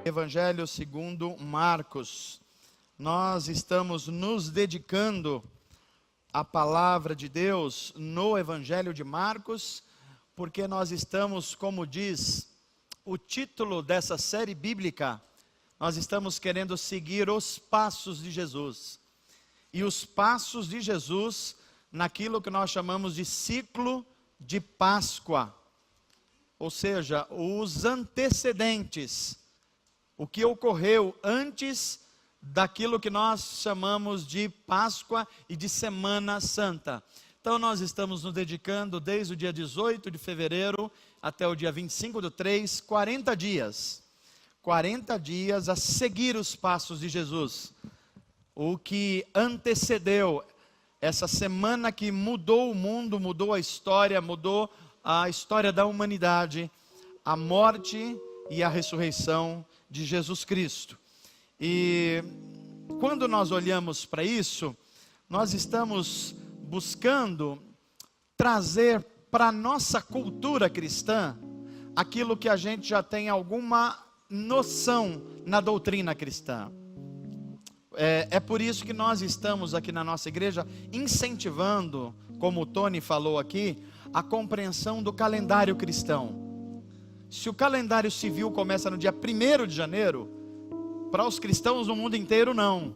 Evangelho segundo Marcos. Nós estamos nos dedicando à palavra de Deus no Evangelho de Marcos, porque nós estamos, como diz o título dessa série bíblica, nós estamos querendo seguir os passos de Jesus. E os passos de Jesus naquilo que nós chamamos de ciclo de Páscoa. Ou seja, os antecedentes, o que ocorreu antes daquilo que nós chamamos de Páscoa e de Semana Santa. Então nós estamos nos dedicando desde o dia 18 de fevereiro até o dia 25/3, 40 dias. 40 dias a seguir os passos de Jesus. O que antecedeu essa semana que mudou o mundo, mudou a história da humanidade, a morte e a ressurreição de Jesus Cristo. E quando nós olhamos para isso, nós estamos buscando trazer para a nossa cultura cristã aquilo que a gente já tem alguma noção na doutrina cristã. É por isso que nós estamos aqui na nossa igreja incentivando, como o Tony falou aqui, a compreensão do calendário cristão. Se o calendário civil começa no dia 1º de janeiro, para os cristãos no mundo inteiro não.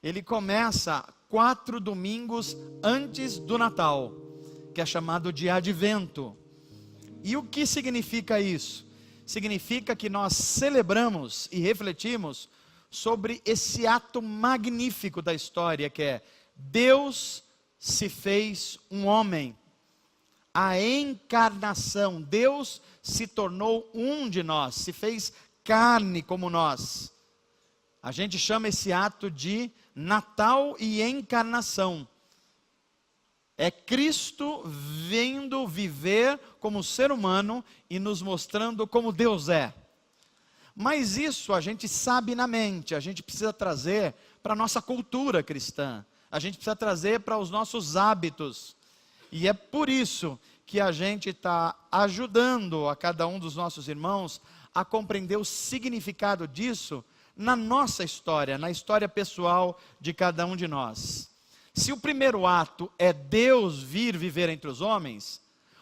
Ele começa 4 domingos antes do Natal, que é chamado de Advento. E o que significa isso? Significa que nós celebramos e refletimos sobre esse ato magnífico da história, que é Deus se fez um homem. A encarnação, Deus se tornou um de nós, se fez carne como nós. A gente chama esse ato de Natal e encarnação. É Cristo vindo viver como ser humano e nos mostrando como Deus é. Mas isso a gente sabe na mente, a gente precisa trazer para a nossa cultura cristã, a gente precisa trazer para os nossos hábitos. E é por isso que a gente está ajudando a cada um dos nossos irmãos a compreender o significado disso na nossa história, na história pessoal de cada um de nós. Se o primeiro ato é Deus vir viver entre os homens,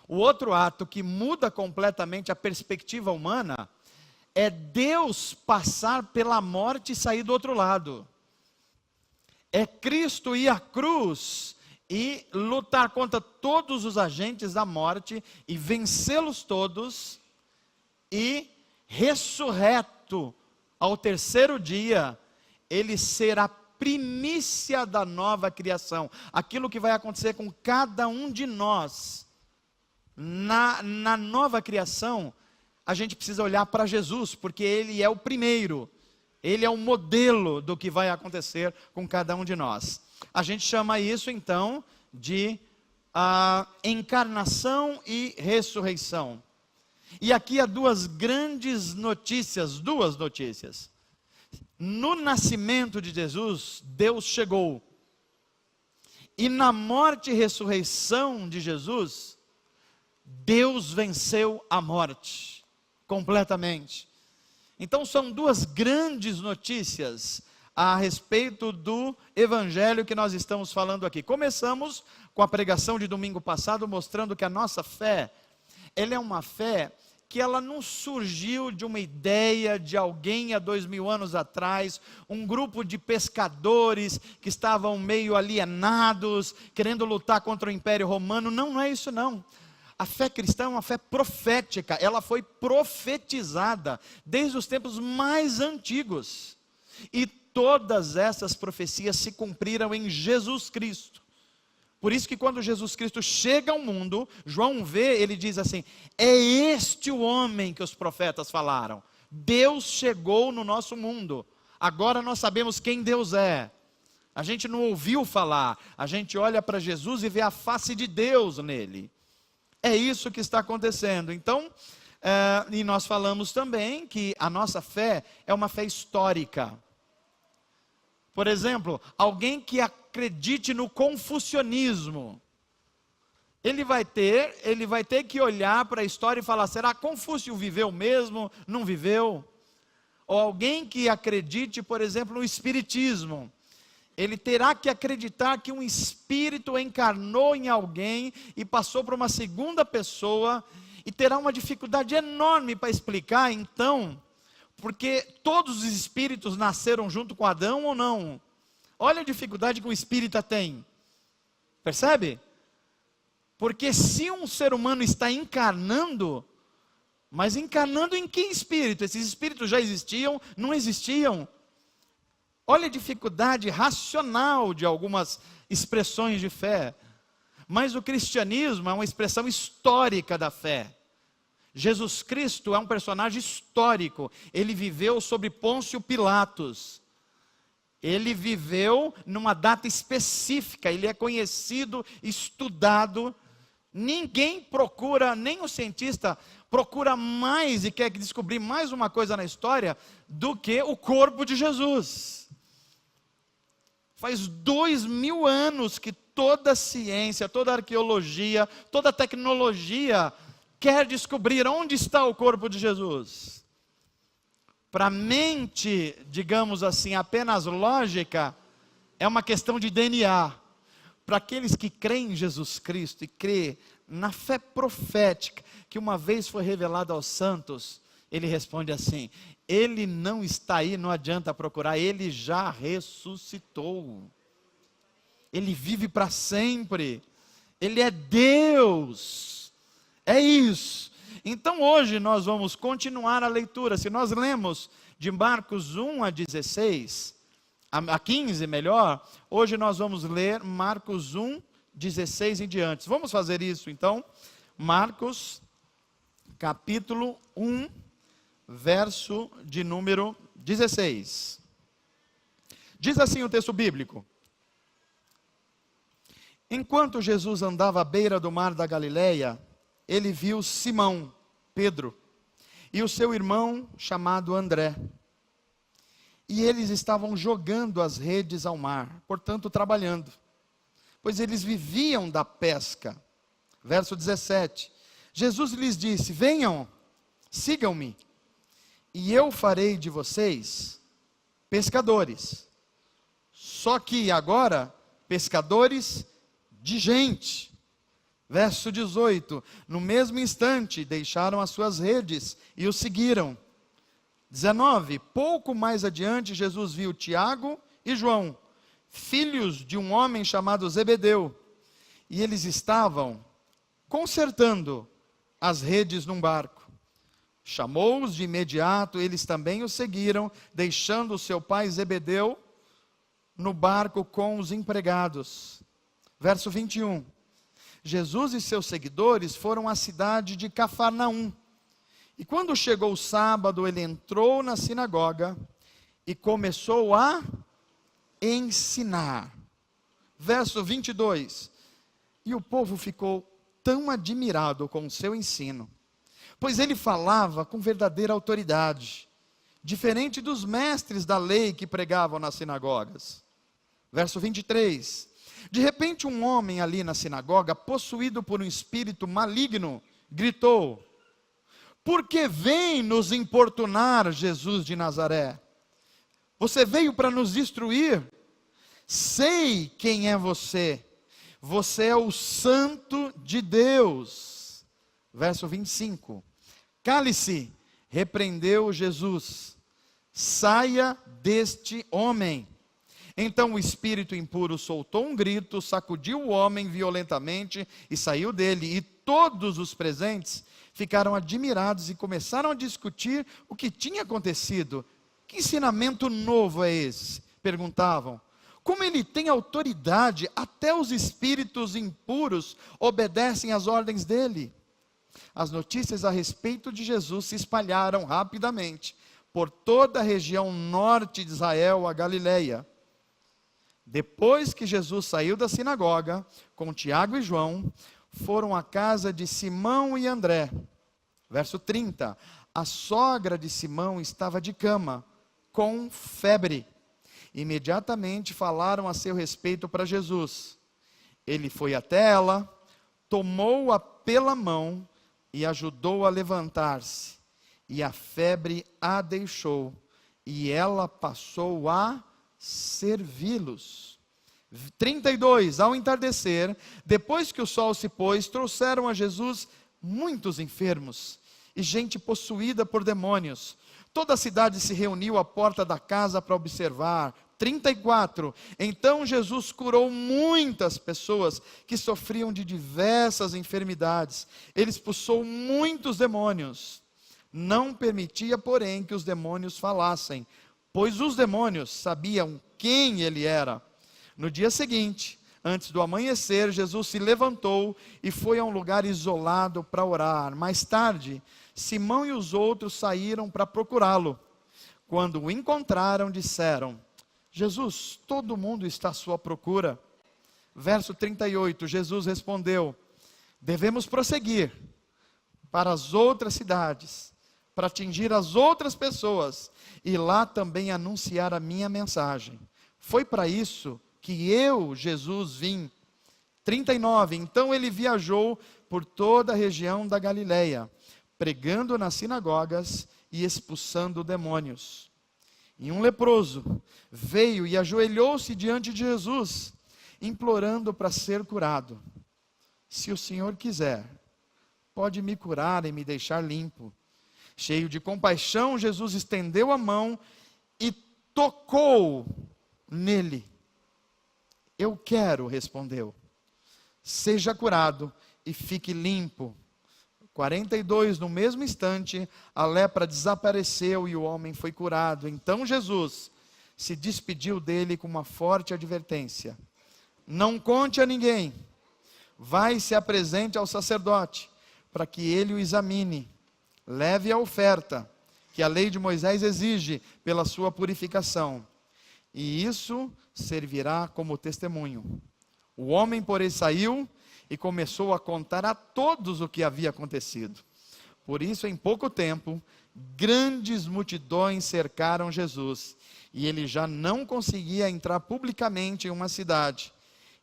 o outro ato que muda completamente a perspectiva humana é Deus passar pela morte e sair do outro lado. É Cristo ir à cruz e lutar contra todos os agentes da morte e vencê-los todos, e ressurreto ao 3º dia, ele será primícia da nova criação. Aquilo que vai acontecer com cada um de nós na nova criação, a gente precisa olhar para Jesus, porque Ele é o primeiro, Ele é o modelo do que vai acontecer com cada um de nós. A gente chama isso então de encarnação e ressurreição. E aqui há duas notícias. No nascimento de Jesus, Deus chegou. E na morte e ressurreição de Jesus, Deus venceu a morte completamente. Então são duas grandes notícias a respeito do evangelho que nós estamos falando aqui. Começamos com a pregação de domingo passado, mostrando que a nossa fé, ela é uma fé que ela não surgiu de uma ideia de alguém há 2000 anos atrás, um grupo de pescadores que estavam meio alienados, querendo lutar contra o Império Romano. Não é isso não. A fé cristã é uma fé profética, ela foi profetizada desde os tempos mais antigos. E todas essas profecias se cumpriram em Jesus Cristo. Por isso que quando Jesus Cristo chega ao mundo, João vê, ele diz assim: é este o homem que os profetas falaram. Deus chegou no nosso mundo. Agora nós sabemos quem Deus é. A gente não ouviu falar, a gente olha para Jesus e vê a face de Deus nele. É isso que está acontecendo. Então, e nós falamos também que a nossa fé é uma fé histórica. Por exemplo, alguém que acredite no confucionismo, ele vai ter que olhar para a história e falar: será que Confúcio viveu mesmo? Não viveu? ou alguém que acredite, por exemplo, no espiritismo, ele terá que acreditar que um espírito encarnou em alguém e passou para uma segunda pessoa, e terá uma dificuldade enorme para explicar, então, porque todos os espíritos nasceram junto com Adão ou não? Olha a dificuldade que um espírita tem. Percebe? Porque se um ser humano está encarnando, mas encarnando em que espírito? Esses espíritos já existiam? Não existiam? Olha a dificuldade racional de algumas expressões de fé. Mas o cristianismo é uma expressão histórica da fé. Jesus Cristo é um personagem histórico. Ele viveu sob Pôncio Pilatos. Ele viveu numa data específica. Ele é conhecido, estudado. Ninguém procura, nem o cientista procura mais e quer descobrir mais uma coisa na história do que o corpo de Jesus. Faz 2000 anos que toda a ciência, toda a arqueologia, toda a tecnologia quer descobrir onde está o corpo de Jesus. Para a mente, digamos assim, apenas lógica, é uma questão de DNA. Para aqueles que creem em Jesus Cristo e creem na fé profética, que uma vez foi revelada aos santos, ele responde assim: ele não está aí, não adianta procurar, ele já ressuscitou. Ele vive para sempre. Ele é Deus. É isso. Então hoje nós vamos continuar a leitura. Se nós lemos de Marcos 1 a 16, a 15 melhor, hoje nós vamos ler Marcos 1, 16 em diante. Vamos fazer isso então. Marcos, capítulo 1, verso de número 16. Diz assim o texto bíblico: enquanto Jesus andava à beira do mar da Galileia, ele viu Simão, Pedro, e o seu irmão chamado André. E eles estavam jogando as redes ao mar, portanto trabalhando, pois eles viviam da pesca. Verso 17, Jesus lhes disse: venham, sigam-me, e eu farei de vocês pescadores. Só que agora, pescadores de gente. Verso 18, no mesmo instante deixaram as suas redes e o seguiram. 19, pouco mais adiante Jesus viu Tiago e João, filhos de um homem chamado Zebedeu, e eles estavam consertando as redes num barco. Chamou-os de imediato, eles também o seguiram, deixando o seu pai Zebedeu no barco com os empregados. Verso 21, Jesus e seus seguidores foram à cidade de Cafarnaum. E quando chegou o sábado, ele entrou na sinagoga e começou a ensinar. Verso 22, e o povo ficou tão admirado com o seu ensino, pois ele falava com verdadeira autoridade, diferente dos mestres da lei que pregavam nas sinagogas. Verso 23, de repente um homem ali na sinagoga, possuído por um espírito maligno, gritou: por que vem nos importunar, Jesus de Nazaré? Você veio para nos destruir? Sei quem é você. Você é o Santo de Deus. Verso 25. Cale-se, repreendeu Jesus. Saia deste homem. Então o espírito impuro soltou um grito, sacudiu o homem violentamente e saiu dele. E todos os presentes ficaram admirados e começaram a discutir o que tinha acontecido. Que ensinamento novo é esse? Perguntavam. Como ele tem autoridade, até os espíritos impuros obedecem às ordens dele. As notícias a respeito de Jesus se espalharam rapidamente por toda a região norte de Israel, a Galileia. Depois que Jesus saiu da sinagoga, com Tiago e João, foram à casa de Simão e André. Verso 30, a sogra de Simão estava de cama, com febre. Imediatamente falaram a seu respeito para Jesus. Ele foi até ela, tomou-a pela mão e ajudou a levantar-se. E a febre a deixou. e ela passou a servi-los. 32, ao entardecer, depois que o sol se pôs, trouxeram a Jesus muitos enfermos e gente possuída por demônios. Toda a cidade se reuniu à porta da casa para observar. 34, então Jesus curou muitas pessoas que sofriam de diversas enfermidades. Ele expulsou muitos demônios. Não permitia, porém, que os demônios falassem, pois os demônios sabiam quem ele era. No dia seguinte, antes do amanhecer, Jesus se levantou e foi a um lugar isolado para orar. Mais tarde, Simão e os outros saíram para procurá-lo. Quando o encontraram, disseram: Jesus, todo mundo está à sua procura. Verso 38, Jesus respondeu: devemos prosseguir para as outras cidades, para atingir as outras pessoas, e lá também anunciar a minha mensagem. Foi para isso que eu, Jesus, vim. 39, então ele viajou por toda a região da Galileia, pregando nas sinagogas e expulsando demônios. E um leproso veio e ajoelhou-se diante de Jesus, implorando para ser curado. Se o Senhor quiser, pode me curar e me deixar limpo. Cheio de compaixão, Jesus estendeu a mão e tocou nele. Eu quero, respondeu. Seja curado e fique limpo. 42, no mesmo instante, a lepra desapareceu e o homem foi curado. Então Jesus se despediu dele com uma forte advertência: não conte a ninguém. Vai e se apresente ao sacerdote, para que ele o examine. Leve a oferta, que a lei de Moisés exige pela sua purificação. E isso servirá como testemunho. O homem, porém, saiu e começou a contar a todos o que havia acontecido. Por isso, em pouco tempo, grandes multidões cercaram Jesus, e ele já não conseguia entrar publicamente em uma cidade.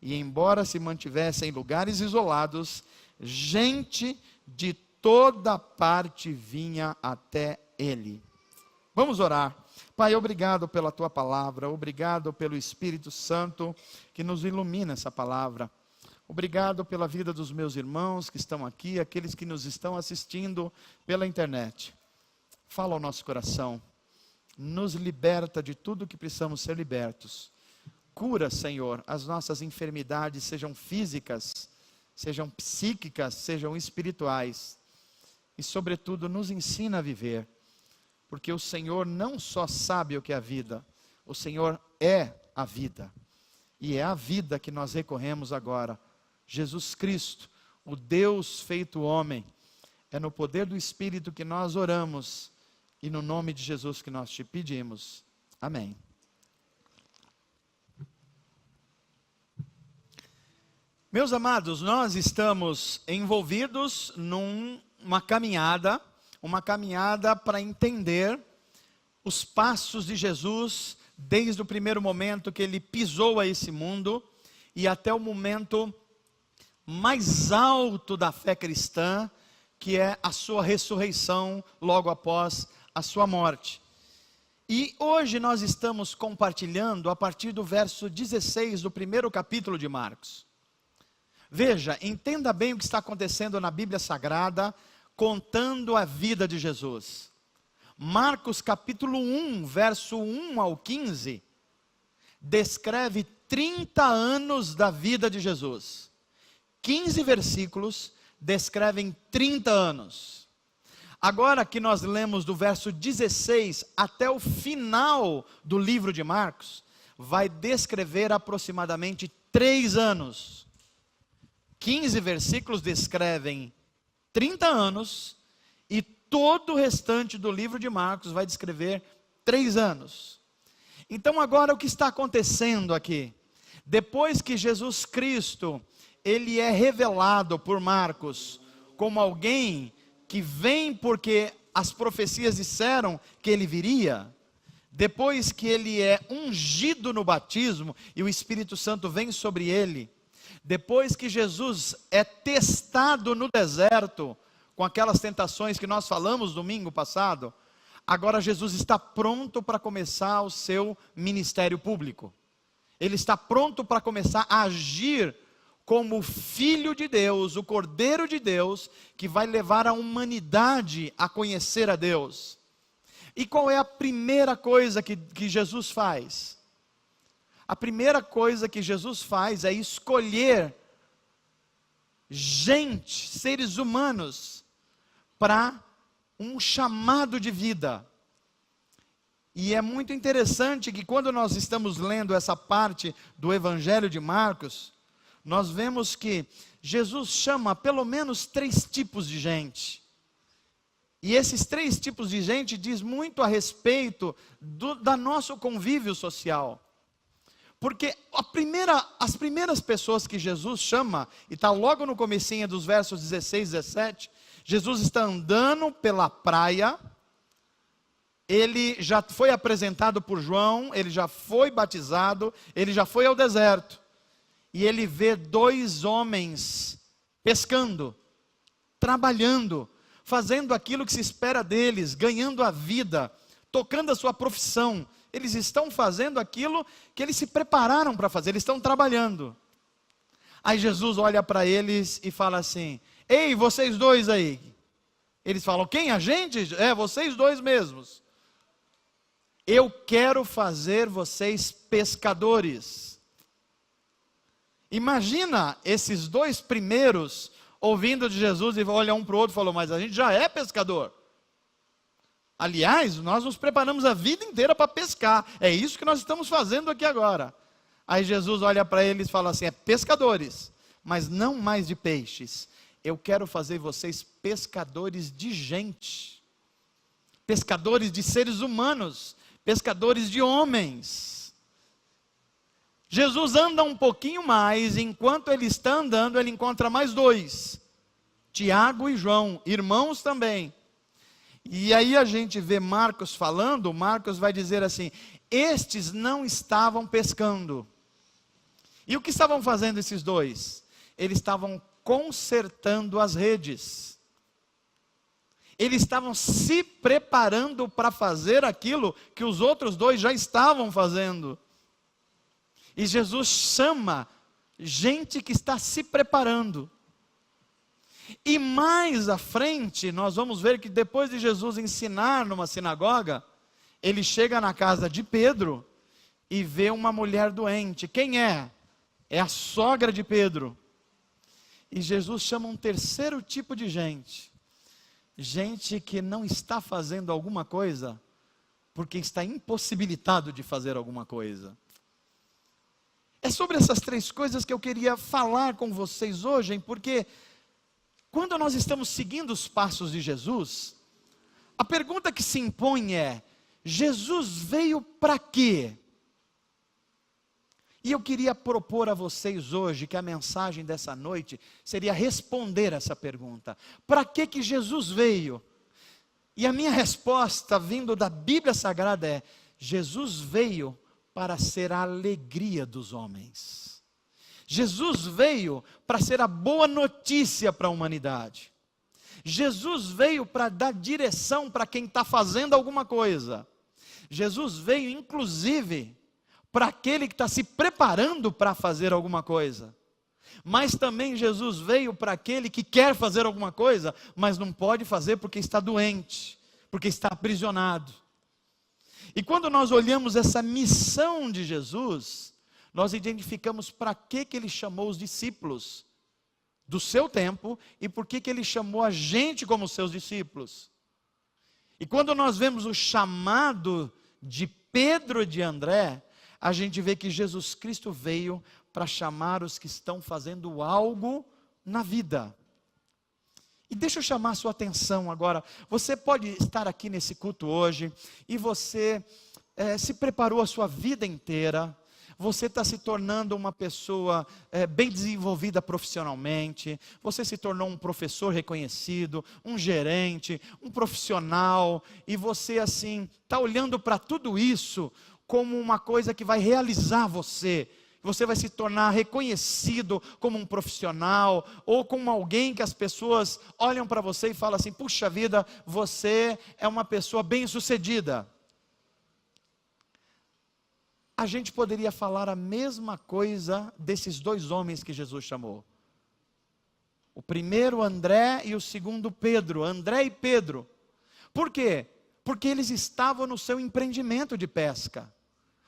E embora se mantivesse em lugares isolados, gente de toda parte vinha até ele. Vamos orar. Pai, obrigado pela tua palavra, obrigado pelo Espírito Santo que nos ilumina essa palavra. Obrigado pela vida dos meus irmãos que estão aqui, aqueles que nos estão assistindo pela internet. Fala ao nosso coração, nos liberta de tudo que precisamos ser libertos. Cura, Senhor, as nossas enfermidades, sejam físicas, sejam psíquicas, sejam espirituais. E, sobretudo, nos ensina a viver. Porque o Senhor não só sabe o que é a vida, o Senhor é a vida. E é a vida que nós recorremos agora. Jesus Cristo, o Deus feito homem. É no poder do Espírito que nós oramos. E no nome de Jesus que nós te pedimos. Amém. Meus amados, nós estamos envolvidos numa caminhada para entender os passos de Jesus, desde o primeiro momento que ele pisou a esse mundo, e até o momento mais alto da fé cristã, que é a sua ressurreição, logo após a sua morte. E hoje nós estamos compartilhando a partir do verso 16 do primeiro capítulo de Marcos. Veja, entenda bem o que está acontecendo na Bíblia Sagrada, contando a vida de Jesus. Marcos capítulo 1, verso 1 ao 15, descreve 30 anos da vida de Jesus. 15 versículos descrevem 30 anos. Agora que nós lemos do verso 16 até o final do livro de Marcos, vai descrever aproximadamente 3 anos. 15 versículos descrevem 30 anos, e todo o restante do livro de Marcos vai descrever 3 anos. Então agora o que está acontecendo aqui? Depois que Jesus Cristo, ele é revelado por Marcos como alguém que vem porque as profecias disseram que ele viria, depois que ele é ungido no batismo e o Espírito Santo vem sobre ele, depois que Jesus é testado no deserto, com aquelas tentações que nós falamos domingo passado, Agora Jesus está pronto para começar o seu ministério público. Ele está pronto para começar a agir como o Filho de Deus, o Cordeiro de Deus, que vai levar a humanidade a conhecer a Deus. E qual é a primeira coisa que Jesus faz? A primeira coisa que Jesus faz é escolher gente, seres humanos, para um chamado de vida. E é muito interessante que quando nós estamos lendo essa parte do Evangelho de Marcos, nós vemos que Jesus chama pelo menos 3 tipos de gente. E esses 3 tipos de gente diz muito a respeito do nosso convívio social. Porque as primeiras pessoas que Jesus chama, e está logo no comecinho dos versos 16 e 17, Jesus está andando pela praia, ele já foi apresentado por João, ele já foi batizado, ele já foi ao deserto. E ele vê 2 homens pescando, trabalhando, fazendo aquilo que se espera deles, ganhando a vida, tocando a sua profissão. Eles estão fazendo aquilo que eles se prepararam para fazer, eles estão trabalhando. Aí Jesus olha para eles e fala assim: ei, vocês 2 aí. Eles falam: quem? A gente? É, vocês 2 mesmos. Eu quero fazer vocês pescadores. Imagina esses 2 primeiros ouvindo de Jesus e olham um para o outro e falam: mas a gente já é pescador. Aliás, nós nos preparamos a vida inteira para pescar. É isso que nós estamos fazendo aqui agora. Aí Jesus olha para eles e fala assim: é pescadores, mas não mais de peixes. Eu quero fazer vocês pescadores de gente. Pescadores de seres humanos. Pescadores de homens. Jesus anda um pouquinho mais, enquanto ele está andando, ele encontra mais 2. Tiago e João, irmãos também. E aí a gente vê Marcos falando, Marcos vai dizer assim: estes não estavam pescando. E o que estavam fazendo esses 2? Eles estavam consertando as redes. Eles estavam se preparando para fazer aquilo que os outros 2 já estavam fazendo. E Jesus chama gente que está se preparando. E mais à frente, nós vamos ver que depois de Jesus ensinar numa sinagoga, ele chega na casa de Pedro e vê uma mulher doente. Quem é? É a sogra de Pedro. E Jesus chama um terceiro tipo de gente. Gente que não está fazendo alguma coisa porque está impossibilitado de fazer alguma coisa. É sobre essas 3 coisas que eu queria falar com vocês hoje, porque quando nós estamos seguindo os passos de Jesus, a pergunta que se impõe é: Jesus veio para quê? E eu queria propor a vocês hoje que a mensagem dessa noite seria responder essa pergunta: para que Jesus veio? E a minha resposta, vindo da Bíblia Sagrada, é: Jesus veio para ser a alegria dos homens. Jesus veio para ser a boa notícia para a humanidade. Jesus veio para dar direção para quem está fazendo alguma coisa. Jesus veio, inclusive, para aquele que está se preparando para fazer alguma coisa. Mas também Jesus veio para aquele que quer fazer alguma coisa, mas não pode fazer porque está doente, porque está aprisionado. E quando nós olhamos essa missão de Jesus, nós identificamos para que ele chamou os discípulos do seu tempo e por que ele chamou a gente como seus discípulos. E quando nós vemos o chamado de Pedro e de André, a gente vê que Jesus Cristo veio para chamar os que estão fazendo algo na vida. E deixa eu chamar a sua atenção agora. Você pode estar aqui nesse culto hoje e você se preparou a sua vida inteira. Você está se tornando uma pessoa bem desenvolvida profissionalmente. Você se tornou um professor reconhecido, um gerente, um profissional. E você assim está olhando para tudo isso como uma coisa que vai realizar você, você vai se tornar reconhecido como um profissional, ou como alguém que as pessoas olham para você e falam assim: puxa vida, você é uma pessoa bem-sucedida. A gente poderia falar a mesma coisa desses dois homens que Jesus chamou. O primeiro André e o segundo Pedro, André e Pedro. Por quê? Porque eles estavam no seu empreendimento de pesca.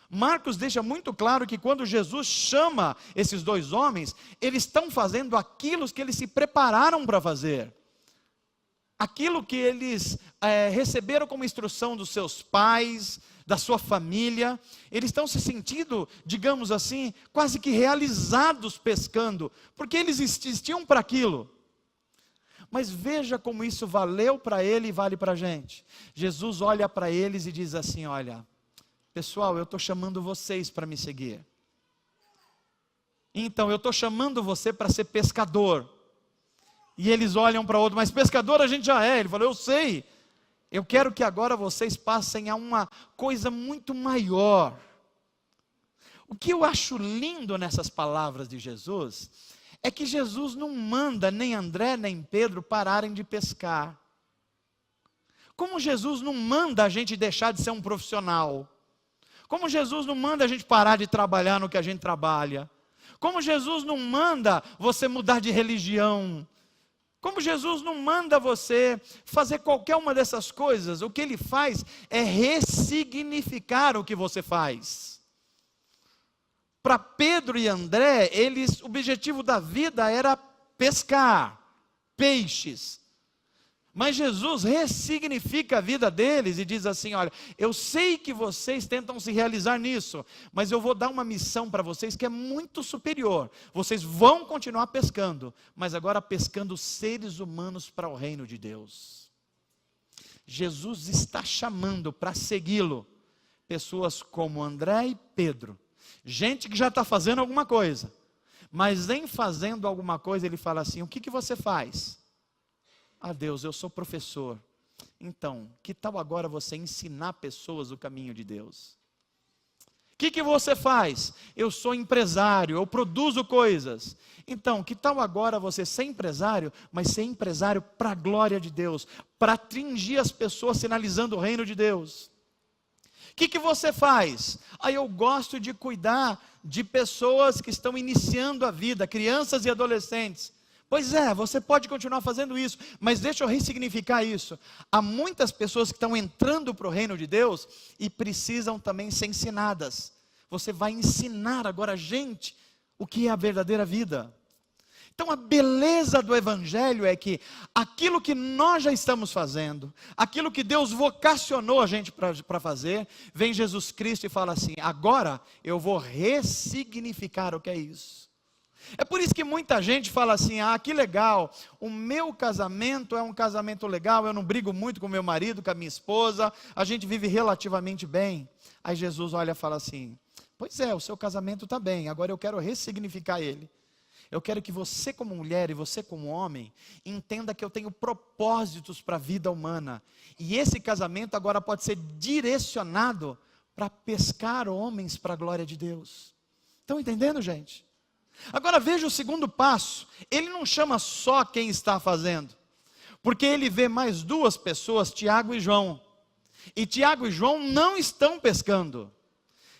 Marcos deixa muito claro que quando Jesus chama esses dois homens, eles estão fazendo aquilo que eles se prepararam para fazer. Aquilo que eles receberam como instrução dos seus pais, da sua família. Eles estão se sentindo, digamos assim, quase que realizados pescando, porque eles existiam para aquilo. Mas veja como isso valeu para ele e vale para a gente. Jesus olha para eles e diz assim: olha, pessoal, eu estou chamando vocês para me seguir. Então, eu estou chamando você para ser pescador. E eles olham para o outro: mas pescador a gente já é. Ele falou: eu sei. Eu quero que agora vocês passem a uma coisa muito maior. O que eu acho lindo nessas palavras de Jesus é que Jesus não manda nem André nem Pedro pararem de pescar. Como Jesus não manda a gente deixar de ser um profissional. Como Jesus não manda a gente parar de trabalhar no que a gente trabalha. Como Jesus não manda você mudar de religião. Como Jesus não manda você fazer qualquer uma dessas coisas. O que Ele faz é ressignificar o que você faz. Para Pedro e André, o objetivo da vida era pescar peixes. Mas Jesus ressignifica a vida deles e diz assim: olha, eu sei que vocês tentam se realizar nisso, mas eu vou dar uma missão para vocês que é muito superior. Vocês vão continuar pescando, mas agora pescando seres humanos para o reino de Deus. Jesus está chamando para segui-lo pessoas como André e Pedro. Gente que já está fazendo alguma coisa, mas em fazendo alguma coisa ele fala assim: o que você faz? Ah, Deus, eu sou professor. Então, que tal agora você ensinar pessoas o caminho de Deus? O que você faz? Eu sou empresário, eu produzo coisas. Então, que tal agora você ser empresário, mas ser empresário para a glória de Deus, para atingir as pessoas sinalizando o reino de Deus? O que você faz? Eu gosto de cuidar de pessoas que estão iniciando a vida, crianças e adolescentes. Pois é, você pode continuar fazendo isso, mas deixa eu ressignificar isso. Há muitas pessoas que estão entrando para o reino de Deus e precisam também ser ensinadas. Você vai ensinar agora a gente o que é a verdadeira vida. Então a beleza do Evangelho é que aquilo que nós já estamos fazendo, aquilo que Deus vocacionou a gente para fazer, vem Jesus Cristo e fala assim: agora eu vou ressignificar o que é isso. É por isso que muita gente fala assim: ah, que legal, o meu casamento é um casamento legal, eu não brigo muito com meu marido, com a minha esposa, a gente vive relativamente bem. Aí Jesus olha e fala assim: pois é, o seu casamento está bem, agora eu quero ressignificar ele. Eu quero que você como mulher e você como homem entenda que eu tenho propósitos para a vida humana. E esse casamento agora pode ser direcionado para pescar homens para a glória de Deus. Estão entendendo, gente? Agora veja o segundo passo. Ele não chama só quem está fazendo, porque ele vê mais duas pessoas, Tiago e João. E Tiago e João não estão pescando.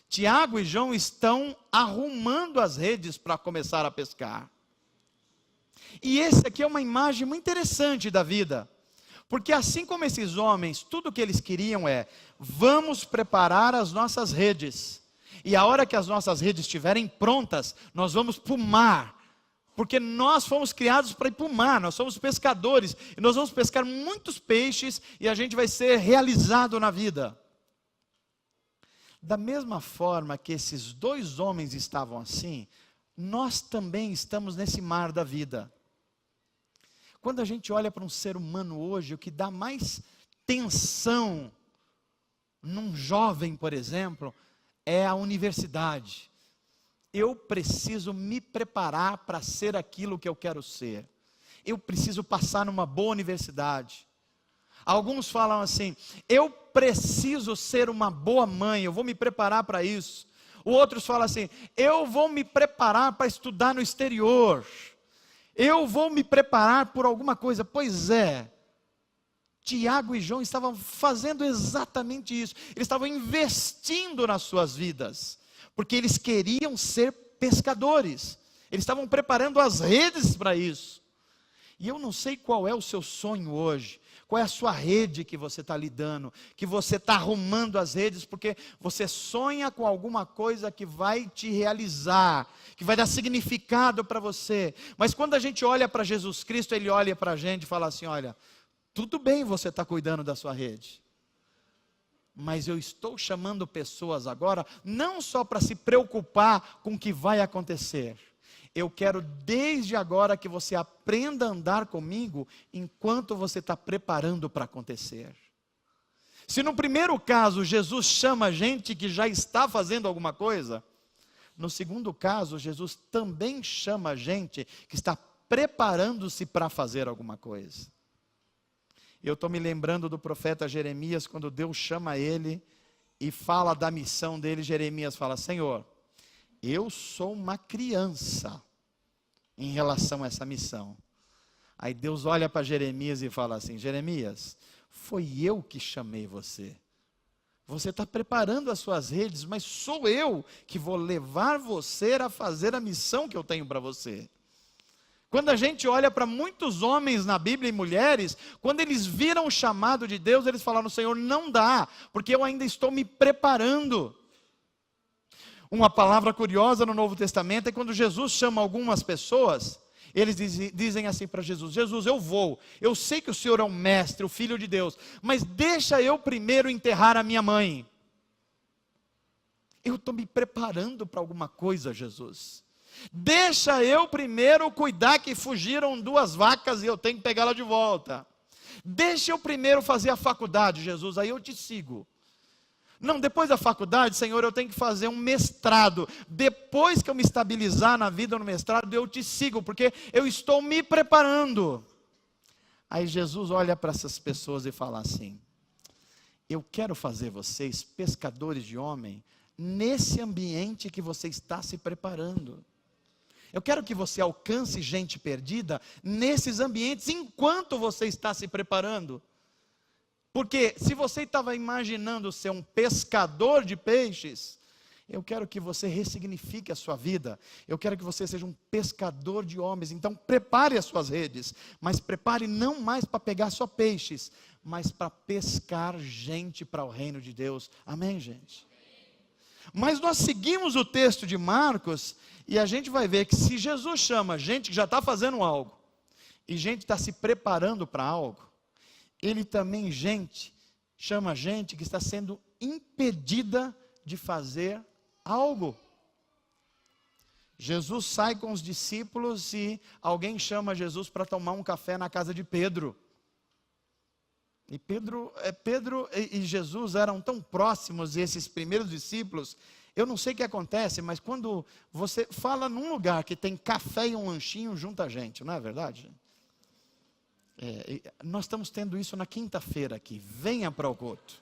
Tiago e João estão arrumando as redes para começar a pescar. E esse aqui é uma imagem muito interessante da vida. Porque assim como esses homens, tudo que eles queriam é: vamos preparar as nossas redes. E a hora que as nossas redes estiverem prontas, nós vamos para o mar. Porque nós fomos criados para ir para o mar, nós somos pescadores. E nós vamos pescar muitos peixes e a gente vai ser realizado na vida. Da mesma forma que esses dois homens estavam assim, nós também estamos nesse mar da vida. Quando a gente olha para um ser humano hoje, o que dá mais tensão num jovem, por exemplo, é a universidade. Eu preciso me preparar para ser aquilo que eu quero ser. Eu preciso passar numa boa universidade. Alguns falam assim: eu preciso ser uma boa mãe, eu vou me preparar para isso. Outros falam assim: eu vou me preparar para estudar no exterior. Eu vou me preparar por alguma coisa. Pois é, Tiago e João estavam fazendo exatamente isso. Eles estavam investindo nas suas vidas, porque eles queriam ser pescadores. Eles estavam preparando as redes para isso. E eu não sei qual é o seu sonho hoje, qual é a sua rede que você está lidando, que você está arrumando as redes, porque você sonha com alguma coisa que vai te realizar, que vai dar significado para você. Mas quando a gente olha para Jesus Cristo, Ele olha para a gente e fala assim: olha, tudo bem você está cuidando da sua rede, mas eu estou chamando pessoas agora, não só para se preocupar com o que vai acontecer. Eu quero desde agora que você aprenda a andar comigo, enquanto você está preparando para acontecer. Se no primeiro caso, Jesus chama gente que já está fazendo alguma coisa, no segundo caso, Jesus também chama gente que está preparando-se para fazer alguma coisa. Eu estou me lembrando do profeta Jeremias, quando Deus chama ele e fala da missão dele. Jeremias fala: Senhor, eu sou uma criança em relação a essa missão. Aí Deus olha para Jeremias e fala assim: Jeremias, foi eu que chamei você. Você está preparando as suas redes, mas sou eu que vou levar você a fazer a missão que eu tenho para você. Quando a gente olha para muitos homens na Bíblia e mulheres, quando eles viram o chamado de Deus, eles falaram: Senhor, não dá, porque eu ainda estou me preparando. Uma palavra curiosa no Novo Testamento é quando Jesus chama algumas pessoas, eles dizem assim para Jesus: Jesus, eu sei que o Senhor é um mestre, o Filho de Deus, mas deixa eu primeiro enterrar a minha mãe. Eu estou me preparando para alguma coisa, Jesus. Deixa eu primeiro cuidar que fugiram 2 vacas e eu tenho que pegá-la de volta. Deixa eu primeiro fazer a faculdade, Jesus, aí eu te sigo. Não, depois da faculdade, Senhor, eu tenho que fazer um mestrado. Depois que eu me estabilizar na vida no mestrado, eu te sigo, porque eu estou me preparando. Aí Jesus olha para essas pessoas e fala assim: eu quero fazer vocês pescadores de homem nesse ambiente que você está se preparando. Eu quero que você alcance gente perdida nesses ambientes enquanto você está se preparando. Porque se você estava imaginando ser um pescador de peixes, eu quero que você ressignifique a sua vida. Eu quero que você seja um pescador de homens. Então prepare as suas redes, mas prepare não mais para pegar só peixes, mas para pescar gente para o reino de Deus. Amém, gente? Mas nós seguimos o texto de Marcos e a gente vai ver que se Jesus chama gente que já está fazendo algo, e gente está se preparando para algo, Ele também, chama gente que está sendo impedida de fazer algo. Jesus sai com os discípulos e alguém chama Jesus para tomar um café na casa de Pedro. E Pedro e Jesus eram tão próximos, esses primeiros discípulos. Eu não sei o que acontece, mas quando você fala num lugar que tem café e um lanchinho, junta a gente, não é verdade? Nós estamos tendo isso na quinta-feira aqui. Venha para o culto.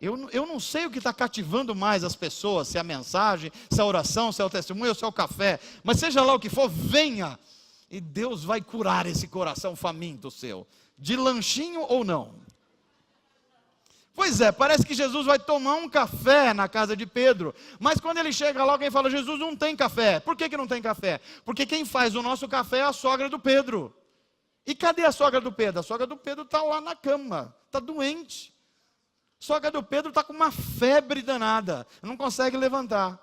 Eu não sei o que está cativando mais as pessoas, se é a mensagem, se é a oração, se é o testemunho ou se é o café, mas seja lá o que for, venha, e Deus vai curar esse coração faminto seu, de lanchinho ou não. Pois é, parece que Jesus vai tomar um café na casa de Pedro, mas quando ele chega lá, alguém fala: Jesus, não tem café. Por que não tem café? Porque quem faz o nosso café é a sogra do Pedro. E cadê a sogra do Pedro? A sogra do Pedro está lá na cama, está doente. A sogra do Pedro está com uma febre danada, não consegue levantar.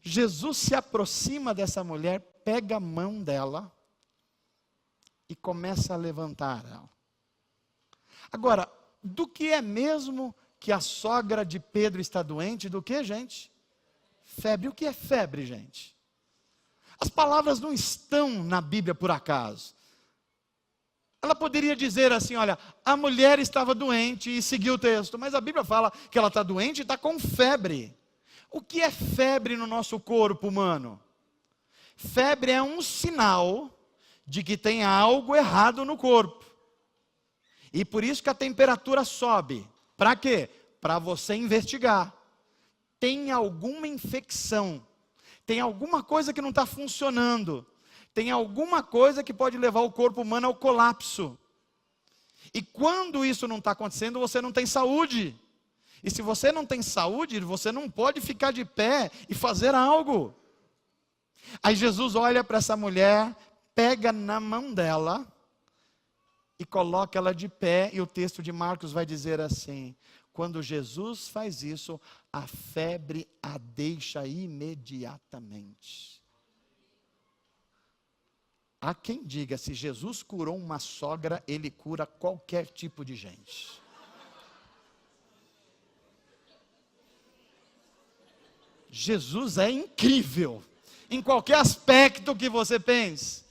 Jesus se aproxima dessa mulher, pega a mão dela e começa a levantar ela. Agora, do que é mesmo que a sogra de Pedro está doente? Do que, gente? Febre. O que é febre, gente? As palavras não estão na Bíblia por acaso. Ela poderia dizer assim: olha, a mulher estava doente e seguiu o texto, mas a Bíblia fala que ela está doente e está com febre. O que é febre no nosso corpo humano? Febre é um sinal de que tem algo errado no corpo. E por isso que a temperatura sobe. Para quê? Para você investigar. tem alguma infecção, tem alguma coisa que não está funcionando, tem alguma coisa que pode levar o corpo humano ao colapso. E quando isso não está acontecendo, você não tem saúde. E se você não tem saúde, você não pode ficar de pé e fazer algo. Aí Jesus olha para essa mulher, pega na mão dela e coloca ela de pé. E o texto de Marcos vai dizer assim: quando Jesus faz isso, a febre a deixa imediatamente. Há quem diga, se Jesus curou uma sogra, ele cura qualquer tipo de gente. Jesus é incrível, em qualquer aspecto que você pense.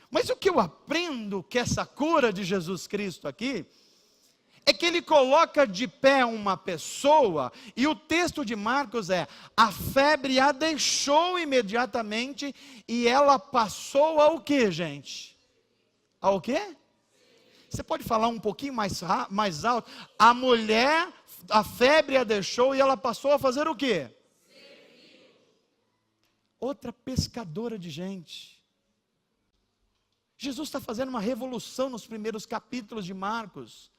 Mas o que eu aprendo que essa cura de Jesus Cristo aqui, é que ele coloca de pé uma pessoa, e o texto de Marcos é: a febre a deixou imediatamente, e ela passou ao quê, gente? Ao quê? Você pode falar um pouquinho mais alto? A mulher, a febre a deixou, e ela passou a fazer o quê? Outra pescadora de gente. Jesus está fazendo uma revolução nos primeiros capítulos de Marcos.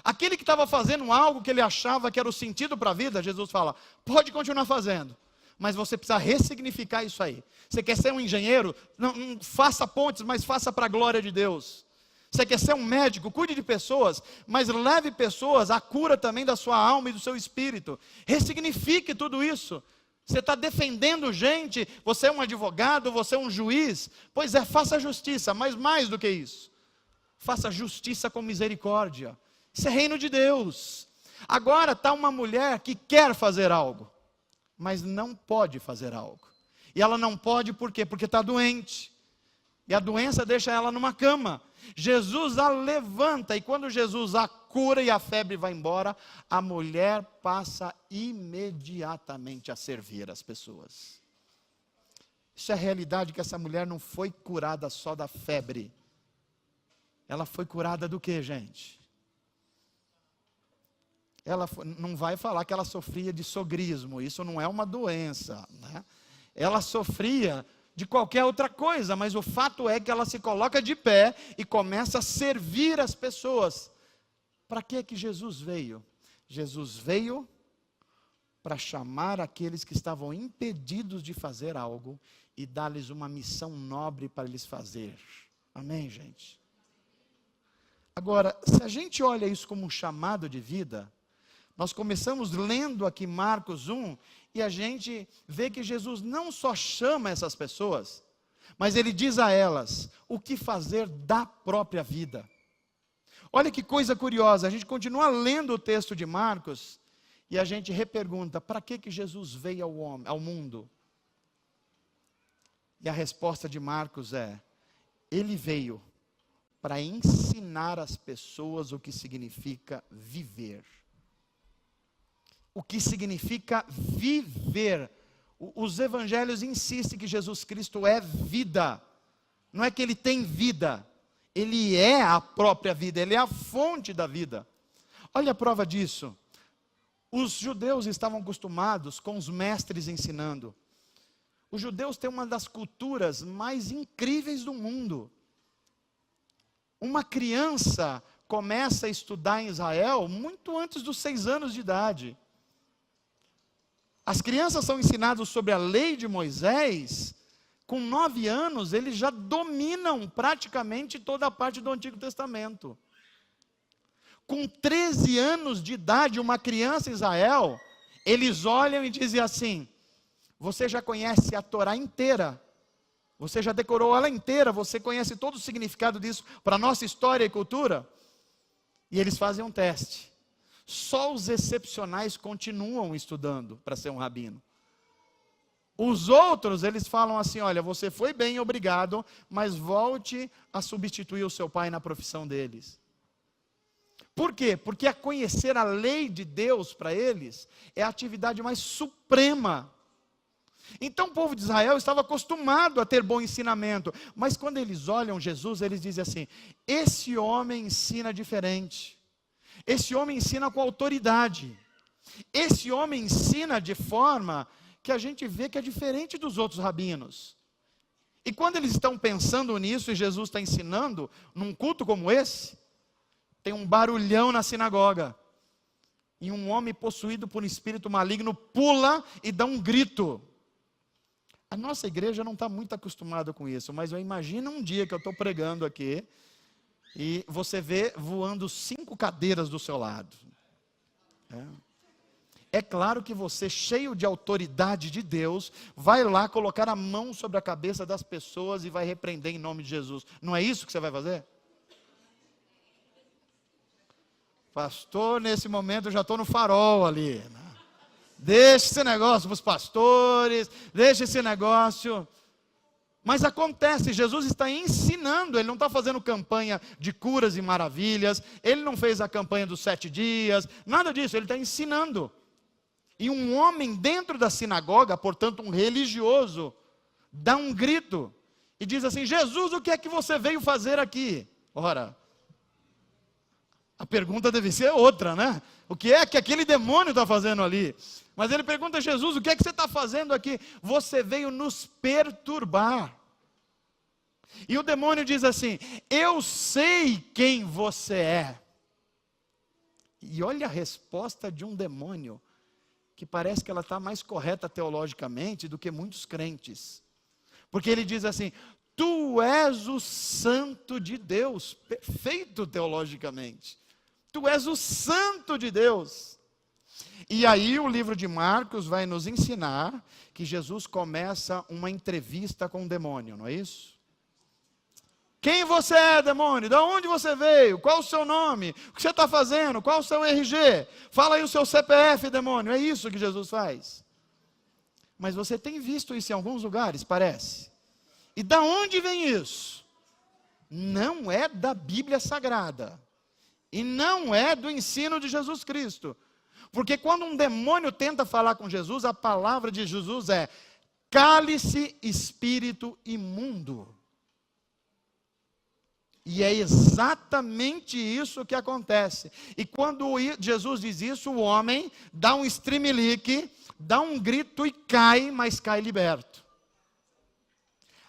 Aquele que estava fazendo algo que ele achava que era o sentido para a vida, Jesus fala: pode continuar fazendo, mas você precisa ressignificar isso aí. Você quer ser um engenheiro? Não faça pontes, mas faça para a glória de Deus. Você quer ser um médico? Cuide de pessoas, mas leve pessoas à cura também da sua alma e do seu espírito. Ressignifique tudo isso. Você está defendendo gente, você é um advogado, você é um juiz. Pois é, faça justiça, mas mais do que isso, faça justiça com misericórdia. Isso é reino de Deus. Agora está uma mulher que quer fazer algo, mas não pode fazer algo. E ela não pode por quê? Porque está doente. E a doença deixa ela numa cama. Jesus a levanta, e quando Jesus a cura e a febre vai embora, a mulher passa imediatamente a servir as pessoas. Isso é a realidade, que essa mulher não foi curada só da febre. Ela foi curada do que, gente? Não vai falar que ela sofria de sogrismo, isso não é uma doença, né? Ela sofria de qualquer outra coisa, mas o fato é que ela se coloca de pé e começa a servir as pessoas. Para que Jesus veio? Jesus veio para chamar aqueles que estavam impedidos de fazer algo e dar-lhes uma missão nobre para eles fazer. Amém, gente? Agora, se a gente olha isso como um chamado de vida, nós começamos lendo aqui Marcos 1, e a gente vê que Jesus não só chama essas pessoas, mas ele diz a elas o que fazer da própria vida. Olha que coisa curiosa, a gente continua lendo o texto de Marcos, e a gente repergunta: para que Jesus veio ao mundo? E a resposta de Marcos é: ele veio para ensinar as pessoas o que significa viver. O que significa viver. Os evangelhos insistem que Jesus Cristo é vida. Não é que ele tem vida, ele é a própria vida, ele é a fonte da vida. Olha a prova disso. Os judeus estavam acostumados com os mestres ensinando. Os judeus têm uma das culturas mais incríveis do mundo. Uma criança começa a estudar em Israel muito antes dos 6 anos de idade. As crianças são ensinadas sobre a lei de Moisés, com 9 anos eles já dominam praticamente toda a parte do Antigo Testamento. Com 13 anos de idade, uma criança em Israel, eles olham e dizem assim: você já conhece a Torá inteira, você já decorou ela inteira, você conhece todo o significado disso para a nossa história e cultura? E eles fazem um teste. Só os excepcionais continuam estudando para ser um rabino. Os outros, eles falam assim: olha, você foi bem, obrigado, mas volte a substituir o seu pai na profissão deles. Por quê? Porque a conhecer a lei de Deus para eles é a atividade mais suprema. Então o povo de Israel estava acostumado a ter bom ensinamento, mas quando eles olham Jesus, eles dizem assim: esse homem ensina diferente. Esse homem ensina com autoridade. Esse homem ensina de forma que a gente vê que é diferente dos outros rabinos. E quando eles estão pensando nisso e Jesus está ensinando, num culto como esse, tem um barulhão na sinagoga. E um homem possuído por um espírito maligno pula e dá um grito. A nossa igreja não está muito acostumada com isso, mas eu imagino um dia que eu estou pregando aqui e você vê voando 5 cadeiras do seu lado. É claro que você, cheio de autoridade de Deus, vai lá colocar a mão sobre a cabeça das pessoas e vai repreender em nome de Jesus. Não é isso que você vai fazer? Pastor, nesse momento eu já estou no farol ali, né? Deixa esse negócio para os pastores, deixa esse negócio. Mas acontece, Jesus está ensinando, ele não está fazendo campanha de curas e maravilhas, ele não fez a campanha dos 7 dias, nada disso, ele está ensinando. E um homem dentro da sinagoga, portanto um religioso, dá um grito e diz assim: Jesus, o que é que você veio fazer aqui? Ora, a pergunta deve ser outra, né? O que é que aquele demônio está fazendo ali? Mas ele pergunta a Jesus: o que é que você está fazendo aqui? Você veio nos perturbar. E o demônio diz assim: eu sei quem você é. E olha a resposta de um demônio, que parece que ela está mais correta teologicamente do que muitos crentes. Porque ele diz assim: tu és o santo de Deus. Perfeito teologicamente. Tu és o santo de Deus. E aí o livro de Marcos vai nos ensinar que Jesus começa uma entrevista com o demônio, não é isso? Quem você é, demônio? De onde você veio? Qual o seu nome? O que você está fazendo? Qual o seu RG? Fala aí o seu CPF, demônio. É isso que Jesus faz. Mas você tem visto isso em alguns lugares, parece. E da onde vem isso? Não é da Bíblia Sagrada. E não é do ensino de Jesus Cristo. Porque quando um demônio tenta falar com Jesus, a palavra de Jesus é: cale-se, espírito imundo. E é exatamente isso que acontece. E quando Jesus diz isso, o homem dá um stremelique, dá um grito e cai, mas cai liberto.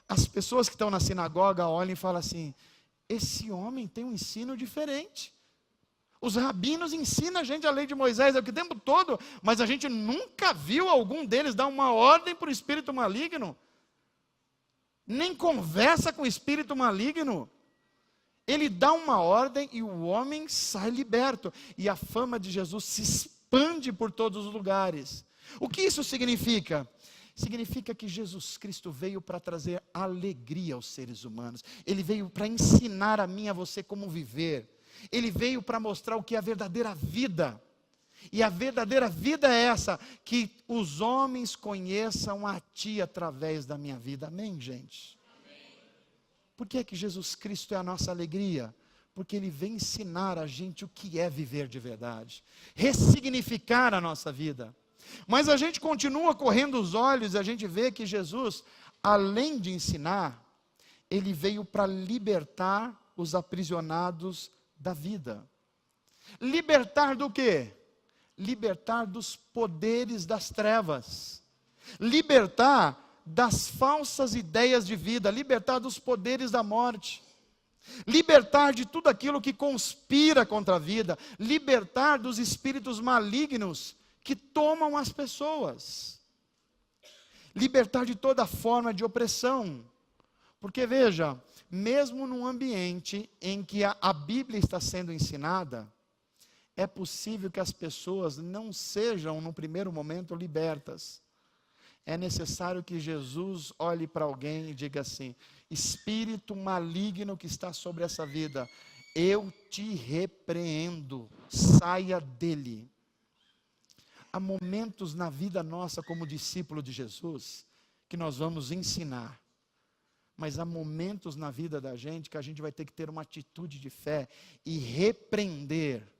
As pessoas que estão na sinagoga olham e falam assim: esse homem tem um ensino diferente. Os rabinos ensinam a gente a lei de Moisés o tempo todo, mas a gente nunca viu algum deles dar uma ordem para o espírito maligno. Nem conversa com o espírito maligno. Ele dá uma ordem e o homem sai liberto. E a fama de Jesus se expande por todos os lugares. O que isso significa? Significa que Jesus Cristo veio para trazer alegria aos seres humanos. Ele veio para ensinar a mim e a você como viver. Ele veio para mostrar o que é a verdadeira vida. E a verdadeira vida é essa: que os homens conheçam a Ti através da minha vida. Amém, gente? Por que é que Jesus Cristo é a nossa alegria? Porque Ele vem ensinar a gente o que é viver de verdade, ressignificar a nossa vida. Mas a gente continua correndo os olhos e a gente vê que Jesus, além de ensinar, Ele veio para libertar os aprisionados da vida. Libertar do quê? Libertar dos poderes das trevas. Libertar das falsas ideias de vida, libertar dos poderes da morte, libertar de tudo aquilo que conspira contra a vida, libertar dos espíritos malignos que tomam as pessoas, libertar de toda forma de opressão. Porque veja, mesmo num ambiente em que a Bíblia está sendo ensinada, é possível que as pessoas não sejam, no primeiro momento, libertas. É necessário que Jesus olhe para alguém e diga assim: espírito maligno que está sobre essa vida, eu te repreendo, saia dele. Há momentos na vida nossa como discípulo de Jesus que nós vamos ensinar, mas há momentos na vida da gente que a gente vai ter que ter uma atitude de fé e repreender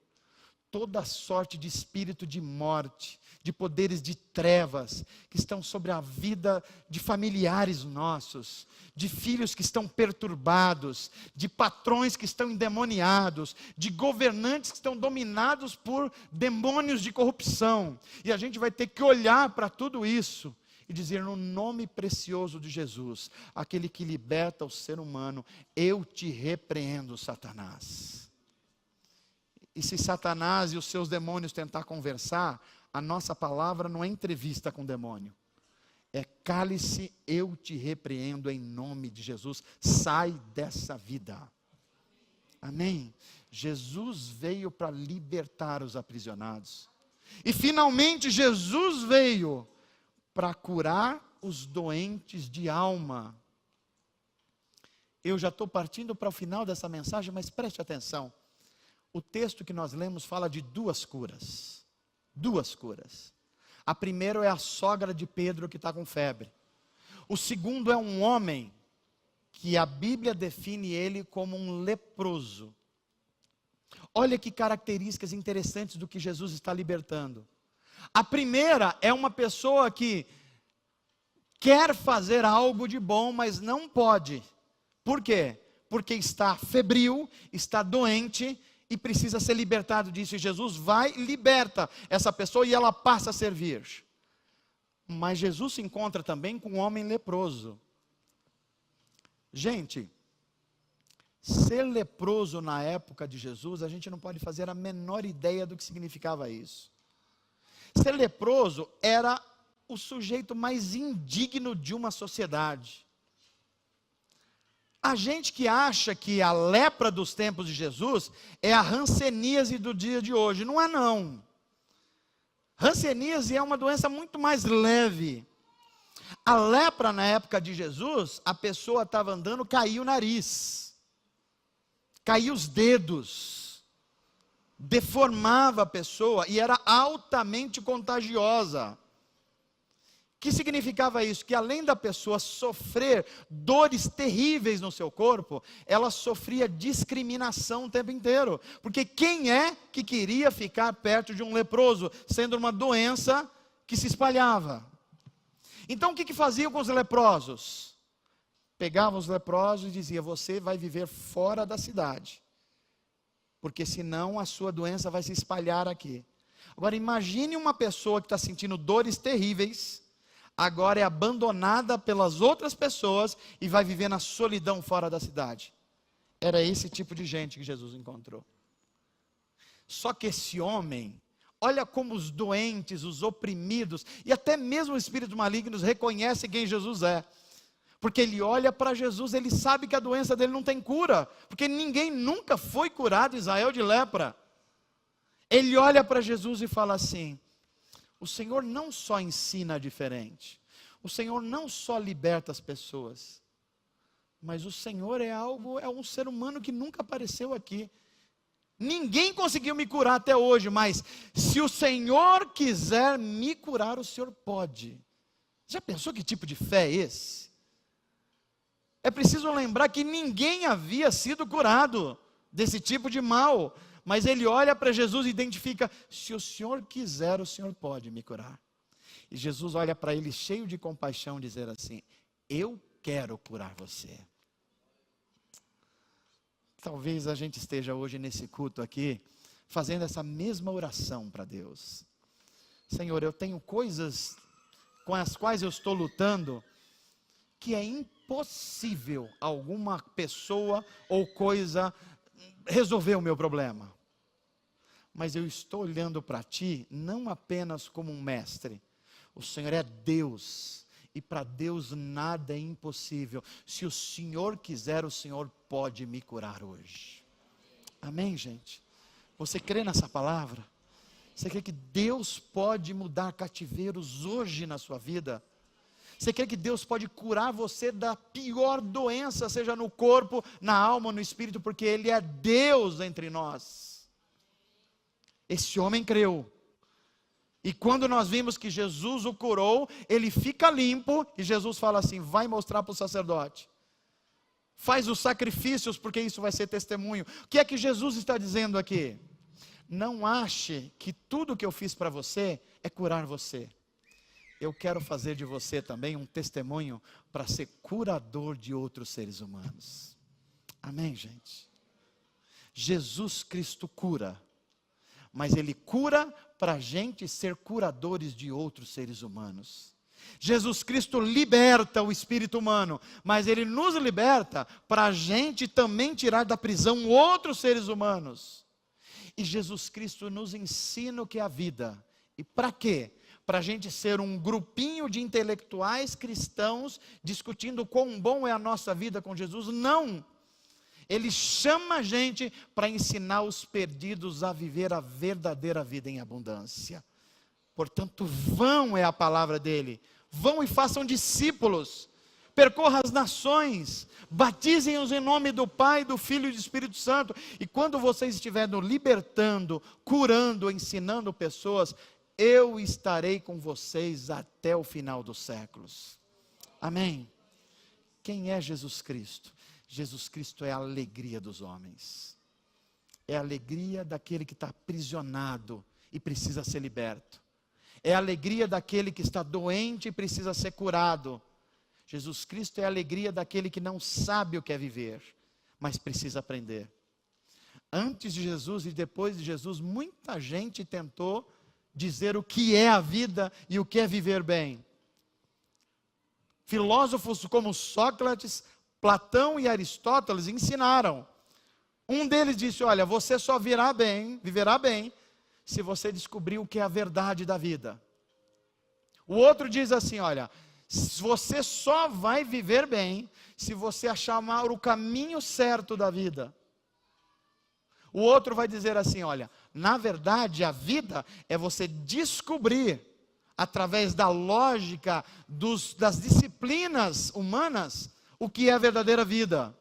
toda sorte de espírito de morte, de poderes de trevas, que estão sobre a vida de familiares nossos, de filhos que estão perturbados, de patrões que estão endemoniados, de governantes que estão dominados por demônios de corrupção. E a gente vai ter que olhar para tudo isso e dizer: no nome precioso de Jesus, aquele que liberta o ser humano, eu te repreendo, Satanás. E se Satanás e os seus demônios tentar conversar, a nossa palavra não é entrevista com o demônio. É: cale-se, eu te repreendo em nome de Jesus. Sai dessa vida. Amém? Jesus veio para libertar os aprisionados. E finalmente Jesus veio para curar os doentes de alma. Eu já estou partindo para o final dessa mensagem, mas preste atenção. O texto que nós lemos fala de duas curas. Duas curas. A primeira é a sogra de Pedro que está com febre. O segundo é um homem que a Bíblia define ele como um leproso. Olha que características interessantes do que Jesus está libertando. A primeira é uma pessoa que quer fazer algo de bom, mas não pode. Por quê? Porque está febril, está doente e precisa ser libertado disso. E Jesus vai e liberta essa pessoa e ela passa a servir. Mas Jesus se encontra também com um homem leproso. Gente, ser leproso na época de Jesus, a gente não pode fazer a menor ideia do que significava isso. Ser leproso era o sujeito mais indigno de uma sociedade. A gente que acha que a lepra dos tempos de Jesus é a hanseníase do dia de hoje. Não é não. Hanseníase é uma doença muito mais leve. A lepra na época de Jesus, a pessoa estava andando, caiu o nariz, caiu os dedos, deformava a pessoa e era altamente contagiosa. O que significava isso? Que além da pessoa sofrer dores terríveis no seu corpo, ela sofria discriminação o tempo inteiro. Porque quem é que queria ficar perto de um leproso, sendo uma doença que se espalhava? Então o que faziam com os leprosos? Pegavam os leprosos e diziam: você vai viver fora da cidade, porque senão a sua doença vai se espalhar aqui. Agora imagine uma pessoa que está sentindo dores terríveis, agora é abandonada pelas outras pessoas e vai viver na solidão fora da cidade. Era esse tipo de gente que Jesus encontrou. Só que esse homem, olha como os doentes, os oprimidos e até mesmo os espíritos malignos reconhecem quem Jesus é. Porque ele olha para Jesus, ele sabe que a doença dele não tem cura, porque ninguém nunca foi curado em Israel de lepra. Ele olha para Jesus e fala assim: o Senhor não só ensina diferente, o Senhor não só liberta as pessoas, mas o Senhor é um ser humano que nunca apareceu aqui. Ninguém conseguiu me curar até hoje, mas se o Senhor quiser me curar, o Senhor pode. Já pensou que tipo de fé é esse? É preciso lembrar que ninguém havia sido curado desse tipo de mal. Mas ele olha para Jesus e identifica: se o Senhor quiser, o Senhor pode me curar. E Jesus olha para ele cheio de compaixão, dizer assim: eu quero curar você. Talvez a gente esteja hoje nesse culto aqui, fazendo essa mesma oração para Deus. Senhor, eu tenho coisas com as quais eu estou lutando, que é impossível alguma pessoa ou coisa resolver o meu problema. Mas eu estou olhando para ti não apenas como um mestre. O Senhor é Deus, e para Deus nada é impossível. Se o Senhor quiser, o Senhor pode me curar hoje. Amém, gente? Você crê nessa palavra? Você crê que Deus pode mudar cativeiros hoje na sua vida? Você crê que Deus pode curar você da pior doença, seja no corpo, na alma ou no espírito, porque Ele é Deus entre nós? Esse homem creu. E quando nós vimos que Jesus o curou, ele fica limpo, e Jesus fala assim: vai mostrar para o sacerdote. Faz os sacrifícios, porque isso vai ser testemunho. O que é que Jesus está dizendo aqui? Não ache que tudo que eu fiz para você é curar você. Eu quero fazer de você também um testemunho para ser curador de outros seres humanos. Amém, gente? Jesus Cristo cura, mas Ele cura para a gente ser curadores de outros seres humanos. Jesus Cristo liberta o espírito humano, mas Ele nos liberta para a gente também tirar da prisão outros seres humanos. E Jesus Cristo nos ensina o que é a vida. E para quê? Para a gente ser um grupinho de intelectuais cristãos discutindo quão bom é a nossa vida com Jesus? Não! Ele chama a gente para ensinar os perdidos a viver a verdadeira vida em abundância. Portanto, vão é a palavra dele. Vão e façam discípulos. Percorra as nações. Batizem-os em nome do Pai, do Filho e do Espírito Santo. E quando vocês estiverem libertando, curando, ensinando pessoas, eu estarei com vocês até o final dos séculos. Amém? Quem é Jesus Cristo? Jesus Cristo é a alegria dos homens. É a alegria daquele que está aprisionado e precisa ser liberto. É a alegria daquele que está doente e precisa ser curado. Jesus Cristo é a alegria daquele que não sabe o que é viver, mas precisa aprender. Antes de Jesus e depois de Jesus, muita gente tentou dizer o que é a vida e o que é viver bem. Filósofos como Sócrates, Platão e Aristóteles ensinaram. Um deles disse: olha, você só viverá bem, se você descobrir o que é a verdade da vida. O outro diz assim: olha, você só vai viver bem se você achar o caminho certo da vida. O outro vai dizer assim: olha, na verdade a vida é você descobrir, através da lógica das disciplinas humanas, o que é a verdadeira vida.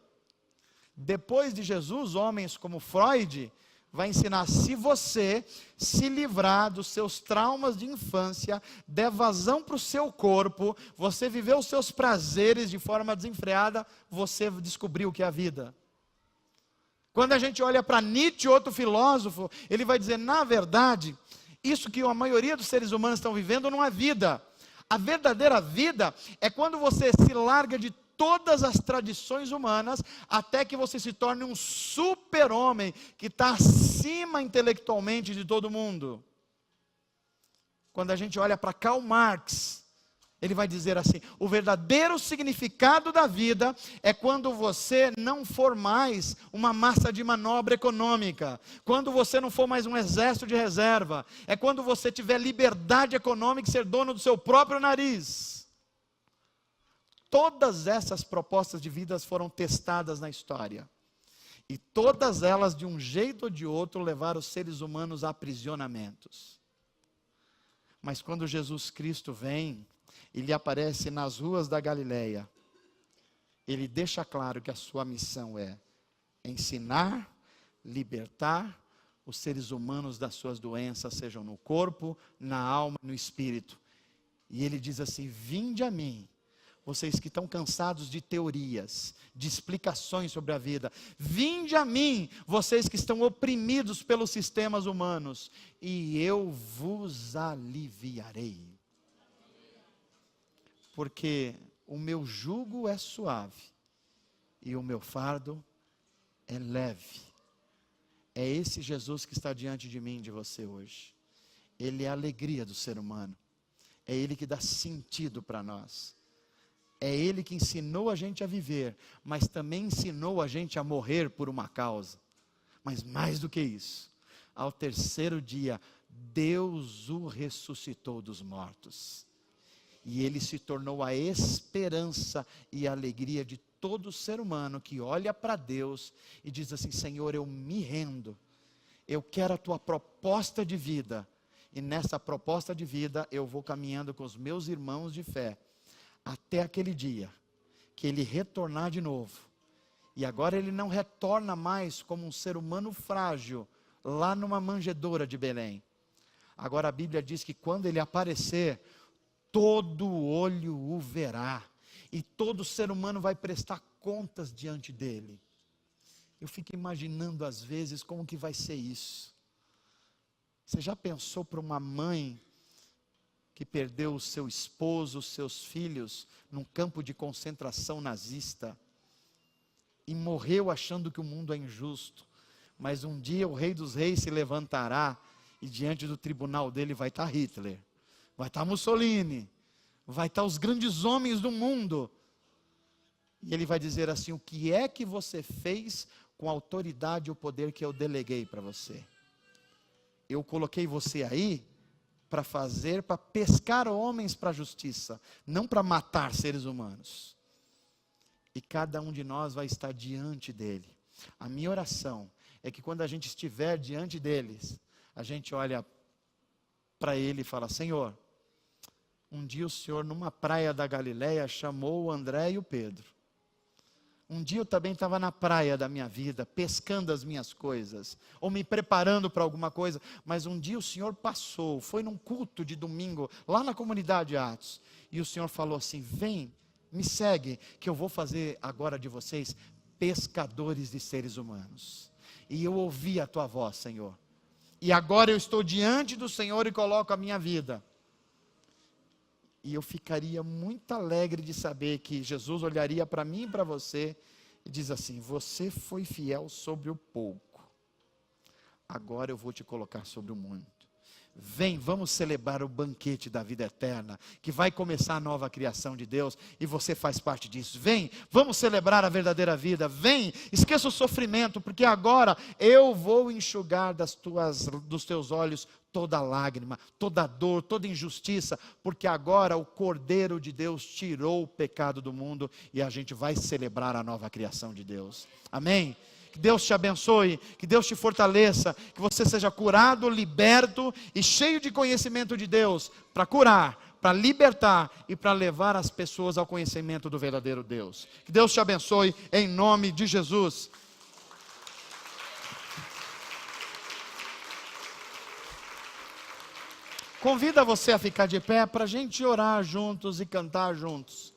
Depois de Jesus, homens como Freud vai ensinar: se você se livrar dos seus traumas de infância, der vazão para o seu corpo, você viver os seus prazeres de forma desenfreada, você descobriu o que é a vida. Quando a gente olha para Nietzsche, outro filósofo, ele vai dizer: na verdade, isso que a maioria dos seres humanos estão vivendo não é vida. A verdadeira vida é quando você se larga de todas as tradições humanas, até que você se torne um super-homem, que está acima intelectualmente de todo mundo. Quando a gente olha para Karl Marx, ele vai dizer assim: o verdadeiro significado da vida é quando você não for mais uma massa de manobra econômica, quando você não for mais um exército de reserva, é quando você tiver liberdade econômica e ser dono do seu próprio nariz. Todas essas propostas de vida foram testadas na história, e todas elas, de um jeito ou de outro, levaram os seres humanos a aprisionamentos. Mas quando Jesus Cristo vem, Ele aparece nas ruas da Galileia, Ele deixa claro que a sua missão é ensinar, libertar os seres humanos das suas doenças, sejam no corpo, na alma, no espírito. E Ele diz assim: vinde a mim, vocês que estão cansados de teorias, de explicações sobre a vida. Vinde a mim, vocês que estão oprimidos pelos sistemas humanos, e eu vos aliviarei. Porque o meu jugo é suave, e o meu fardo é leve. É esse Jesus que está diante de mim, de você hoje. Ele é a alegria do ser humano. É Ele que dá sentido para nós. É Ele que ensinou a gente a viver, mas também ensinou a gente a morrer por uma causa. Mas mais do que isso, ao terceiro dia, Deus o ressuscitou dos mortos. E Ele se tornou a esperança e a alegria de todo ser humano que olha para Deus e diz assim: Senhor, eu me rendo, eu quero a Tua proposta de vida. E nessa proposta de vida eu vou caminhando com os meus irmãos de fé, até aquele dia que Ele retornar de novo. E agora Ele não retorna mais como um ser humano frágil, lá numa manjedoura de Belém. Agora a Bíblia diz que quando Ele aparecer, todo olho o verá, e todo ser humano vai prestar contas diante dEle. Eu fico imaginando às vezes como que vai ser isso. Você já pensou para uma mãe que perdeu o seu esposo, os seus filhos, num campo de concentração nazista, e morreu achando que o mundo é injusto, mas um dia o Rei dos Reis se levantará, e diante do tribunal dele vai estar Hitler, vai estar Mussolini, vai estar os grandes homens do mundo, e ele vai dizer assim: o que é que você fez com a autoridade e o poder que eu deleguei para você? Eu coloquei você aí para pescar homens para a justiça, não para matar seres humanos. E cada um de nós vai estar diante dele. A minha oração é que quando a gente estiver diante deles, a gente olha para ele e fala: Senhor, um dia o Senhor numa praia da Galileia chamou o André e o Pedro. Um dia eu também estava na praia da minha vida, pescando as minhas coisas, ou me preparando para alguma coisa, mas um dia o Senhor passou, foi num culto de domingo, lá na comunidade Atos, e o Senhor falou assim: vem, me segue, que eu vou fazer agora de vocês pescadores de seres humanos. E eu ouvi a tua voz, Senhor, e agora eu estou diante do Senhor e coloco a minha vida. E eu ficaria muito alegre de saber que Jesus olharia para mim e para você e diz assim: você foi fiel sobre o pouco, agora eu vou te colocar sobre o muito. Vem, vamos celebrar o banquete da vida eterna, que vai começar a nova criação de Deus, e você faz parte disso. Vem, vamos celebrar a verdadeira vida. Vem, esqueça o sofrimento, porque agora eu vou enxugar dos teus olhos toda lágrima, toda dor, toda injustiça, porque agora o Cordeiro de Deus tirou o pecado do mundo, e a gente vai celebrar a nova criação de Deus. Amém? Que Deus te abençoe, que Deus te fortaleça, que você seja curado, liberto e cheio de conhecimento de Deus, para curar, para libertar e para levar as pessoas ao conhecimento do verdadeiro Deus. Que Deus te abençoe em nome de Jesus. Convido você a ficar de pé para a gente orar juntos e cantar juntos.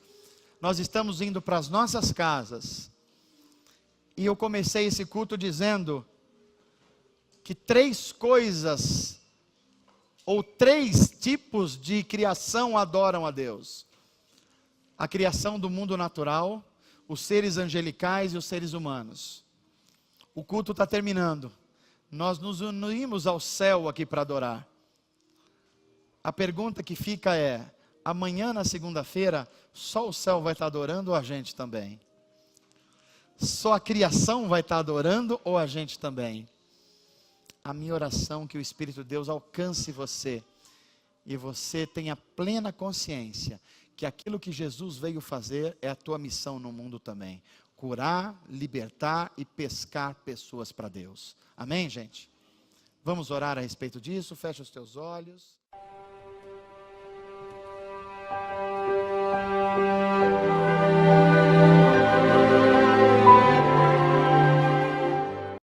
Nós estamos indo para as nossas casas. E eu comecei esse culto dizendo que 3 coisas, ou 3 tipos de criação adoram a Deus. A criação do mundo natural, os seres angelicais e os seres humanos. O culto está terminando. Nós nos unimos ao céu aqui para adorar. A pergunta que fica é: amanhã na segunda-feira, só o céu vai estar adorando ou a gente também? Só a criação vai estar adorando ou a gente também? A minha oração é que o Espírito de Deus alcance você e você tenha plena consciência que aquilo que Jesus veio fazer é a tua missão no mundo também: curar, libertar e pescar pessoas para Deus. Amém, gente? Vamos orar a respeito disso. Fecha os teus olhos.